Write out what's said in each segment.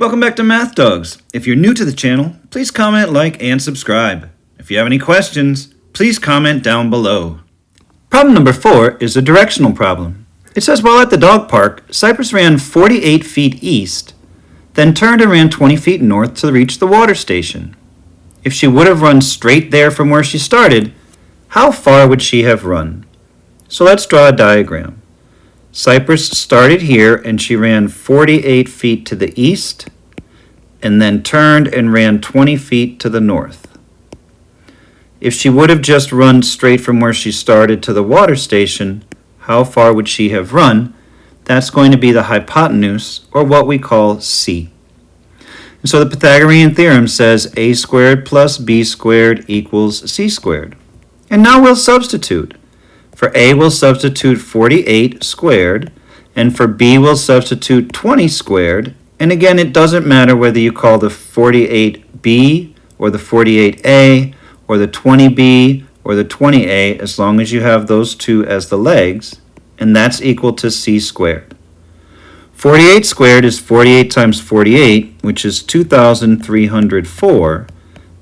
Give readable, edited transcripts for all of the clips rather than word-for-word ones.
Welcome back to Math Dogs. If you're new to the channel, please comment, like, and subscribe. If you have any questions, please comment down below. Problem number 4 is a directional problem. It says while at the dog park, Cypress ran 48 feet east, then turned and ran 20 feet north to reach the water station. If she would have run straight there from where she started, how far would she have run? So let's draw a diagram. Cypress started here and she ran 48 feet to the east and then turned and ran 20 feet to the north. If she would have just run straight from where she started to the water station, how far would she have run? That's going to be the hypotenuse, or what we call c. And so the Pythagorean theorem says a squared plus b squared equals c squared. And now we'll substitute. For a, we'll substitute 48 squared, and for b, we'll substitute 20 squared. And again, it doesn't matter whether you call the 48b, or the 48a, or the 20b, or the 20a, as long as you have those two as the legs, and that's equal to c squared. 48 squared is 48 times 48, which is 2,304,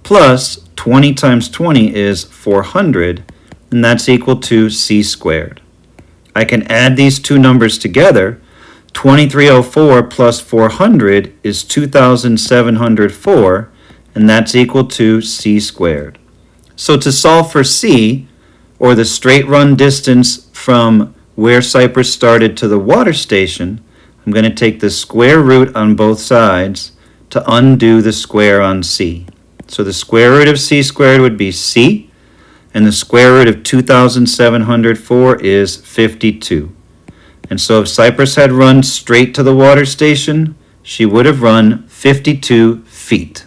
plus 20 times 20 is 400, and that's equal to c squared. I can add these two numbers together. 2304 plus 400 is 2,704, and that's equal to c squared. So to solve for c, or the straight run distance from where Cypress started to the water station, I'm going to take the square root on both sides to undo the square on c. So the square root of c squared would be c, and the square root of 2,704 is 52. And so if Cypress had run straight to the water station, she would have run 52 feet.